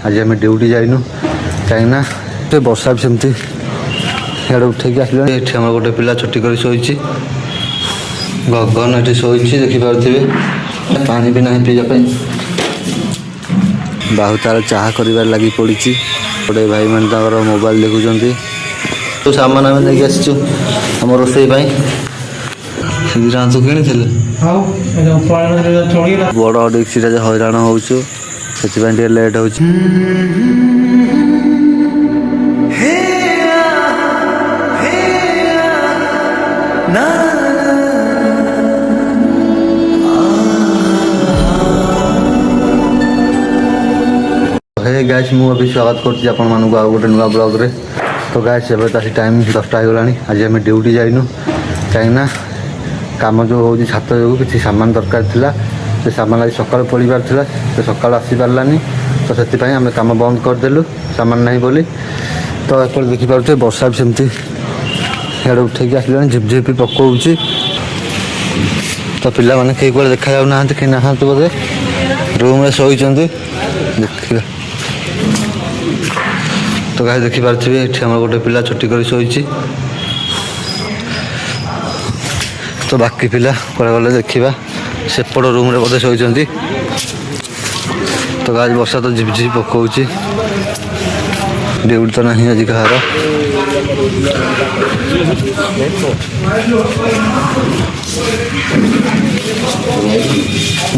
आज आम ड्यूटी जाइनु कहीं वर्षा भी सेमती इे उठेक आस गोटे पिला छुट्टी कर शोची गगन ये शोची देखिपे पानी भी ना पीवाई बाहु तार चाह कर लगी पड़ी गोटे भाई मैंने मोबाइल देखुं तो सामान आम नहीं आसचु आम रोसई तू कि बड़ डिक्सी हईराण हो लेट हो गाइस मु अभी स्वागत करती आपण मानक आ गोटे नुआ ब्लॉग रे। तो गाइस एबे तो टाइम 10टा हो गलानी आज आम ड्यूटी जाइनु कहीं काम जो हो छात जो किसी सामान दरकार थिला से सामान आज सकाल पड़बार थिला से सकाल आसी पारलानी तो से आम काम बंद करदेलु सामान नहीं बोली। तो एपटे देखिपे वर्षा भी सेमती इे उठेक आसलानी झिपझिपी पकाऊँच तो पिला माने कई कुआडे देखा जाऊ ना कि ना बोधे रूम में शोइचंती देखिए। तो गाइस देखिपे ये गोटे पिला छुट्टी कर शोची तो बाकी पिला कुआडे गले देखा सेपट रूम रे बोधे शोइचंती। तो गाइस वर्षा तो झिपझिप पकाऊँच ड्यूटी तो नहीं आज कहार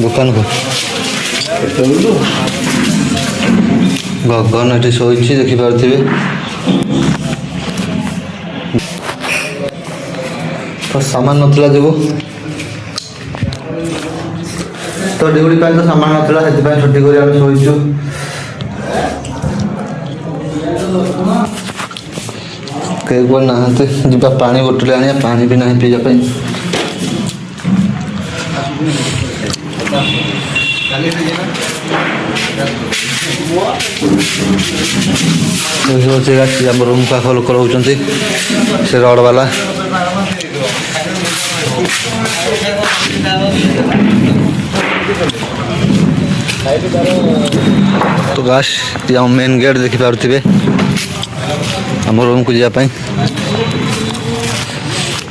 दुकान को गगन ये शोची देखिपे तो सामान नथिला जो तो ड्यूटी तो सामान नथिला से छुट्टी कर शोचु कई कुआ ना जा पानी बोतल आने पानी भी ना पीवाई आम रूम पाख लोक रोचे से रड वाला तो गास मेन गेट देखिपे आम रूम को जावाई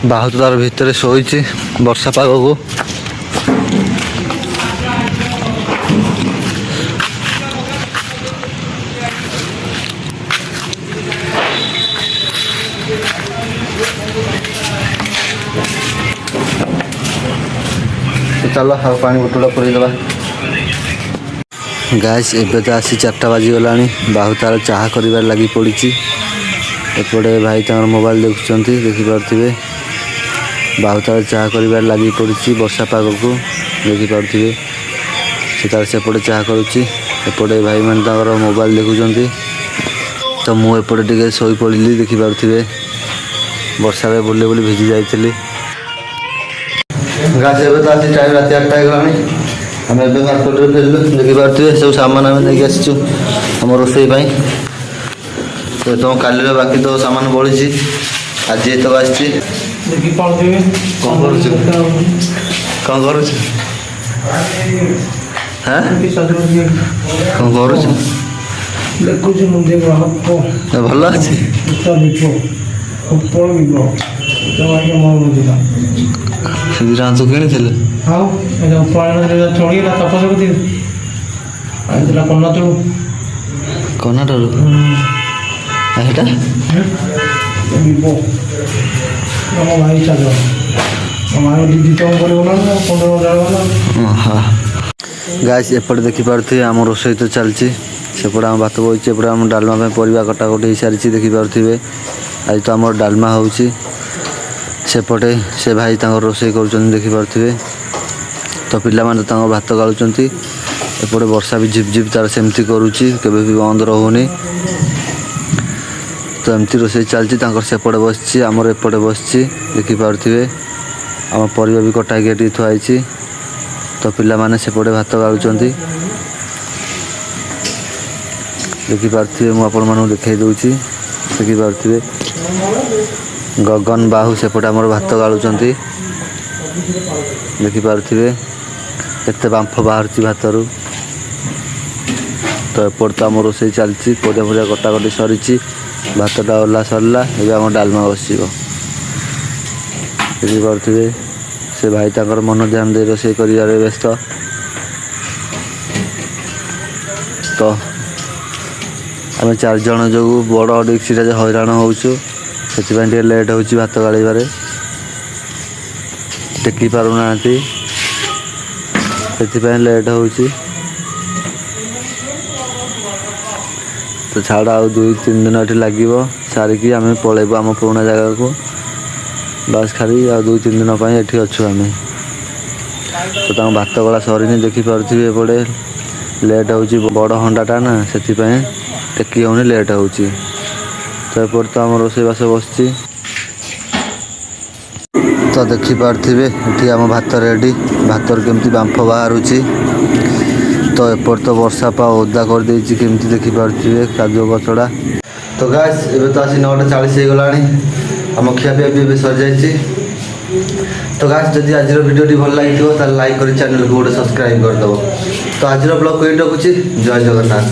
बाहु तो तार भितर शोची वर्षा पाग को चलो हाँ पानी बोतल पूरेदवा गैस एबे तो आसी 4टा बाजीगला बाहु तार चाह कर लगी पड़ी एपटे भाई तर मोबाइल देखुं देखिपे बाहु तार चाह कर लगी पड़ी वर्षा पाग को देखिपे से तार सेपटे चाह करुच्ची एपटे भाई मैंने मोबाइल देखुं तो मुझे टे शोई पड़ी देखिपे वर्षा में बुले बुले भिजी जाइली गाछ एबे तो आसी टाइम रात 8टा गलानी आम एबे मार्केट रे फेरलु देखिपे सब सामान आम नहीं आसचु आम रोसई तो तुम काली बाकी तो सामान बढ़ी आज तो आसी कौन कर भल अच्छे तू कि कनाटू गाइस एपटे देखिपे आम रोसई तो चलती सेपटे आम भात बची एपटे आम डालमा परिवा कटाकटी हो सारी देखिपे आज तो आम डालमा हो सेपटे से भाई रोसई कर देखिपे तो पिला माने तो भात गालुंट एपटे वर्षा भी झिपझिप तार सेमती करुच्ची केबे भी बंद रहुनी तो एमती रोसई चलती सेपटे बसची आमर एपटे बसची देखिपे आम परिवा भी कटाई ये थुआई तो पिला माने सेपटे भात गालुंट देखिपे मुझे देखा दूसरी देखिपे गगन बाहु सेपटे आमर भात गालुंट देखिपे केते बांफ बाहर भातर ତ ଏପଟେ ତ ଆମ ରୋଷେଇ ଚାଲିଛି, ପରିବା ଫରିବା କଟାକଟି ସରିଛି, ଭାତଟା ଓହ୍ଲା ସରିଲା, ଏବେ ଆମ ଡାଲମା ବସିବ। ବୁଝିପାରୁଥିବେ ସେ ଭାଇ ତାଙ୍କର ମନ ଧ୍ୟାନ ଦେଇ ରୋଷେଇ କରିବାରେ ବ୍ୟସ୍ତ। ତ ଆମେ 4 ଜଣ ଯୋଗୁଁ ବଡ଼ ଡେକ୍ଚିରେ ହଇରାଣ ହେଉଛୁ, ସେଥିପାଇଁ ଟିକେ ଲେଟ୍ ହେଉଛି ଭାତ ଗାଳିବାରେ, ଟେକି ପାରୁନାହାନ୍ତି, ସେଥିପାଇଁ ଲେଟ୍ ହେଉଛି। ତ ଛାଡ଼, ଆଉ 2-3 ଦିନ ଏଠି ଲାଗିବ, ସାରିକି ଆମେ ପଳେଇବୁ ଆମ ପୁରୁଣା ଜାଗାକୁ। ବାସ୍ ଖାଲି ଆଉ 2-3 ଦିନ ପାଇଁ ଏଠି ଅଛୁ ଆମେ। ତ ତାଙ୍କ ଭାତ ଗଳା ସରିନି, ଦେଖିପାରୁଥିବେ ଏପଟେ ଲେଟ୍ ହେଉଛି, ବଡ଼ ହଣ୍ଡାଟା ନା, ସେଥିପାଇଁ ଟେକି ହେଉନି, ଲେଟ୍ ହେଉଛି। ତ ଏପଟେ ତ ଆମ ରୋଷେଇବାସ ବସିଛି। ତ ଦେଖିପାରୁଥିବେ ଏଠି ଆମ ଭାତ ରେଡ଼ି, ଭାତରୁ କେମିତି ବାମ୍ଫ ବାହାରୁଛି। ତ ଏପଟେ ତ ବର୍ଷା ପା ଓଦା କରିଦେଇଛି, କେମିତି ଦେଖିପାରୁଥିବେ କାଦୁଅ କଚଡ଼ା। ତ ଗାଇସ୍ ଏବେ ତ ଆସି 9:40 ହେଇଗଲାଣି, ଆମ ଖିଆପିଆ ବି ଏବେ ସରିଯାଇଛି। ତ ଗାଇସ୍ ଯଦି ଆଜିର ଭିଡ଼ିଓଟି ଭଲ ଲାଗିଥିବ ତାହେଲେ ଲାଇକ୍ କରି ଚ୍ୟାନେଲକୁ ଗୋଟେ ସବସ୍କ୍ରାଇବ୍ କରିଦେବ। ତ ଆଜିର ବ୍ଲଗ୍ ଏଇଠି ରଖୁଛି, ଜୟ ଜଗନ୍ନାଥ।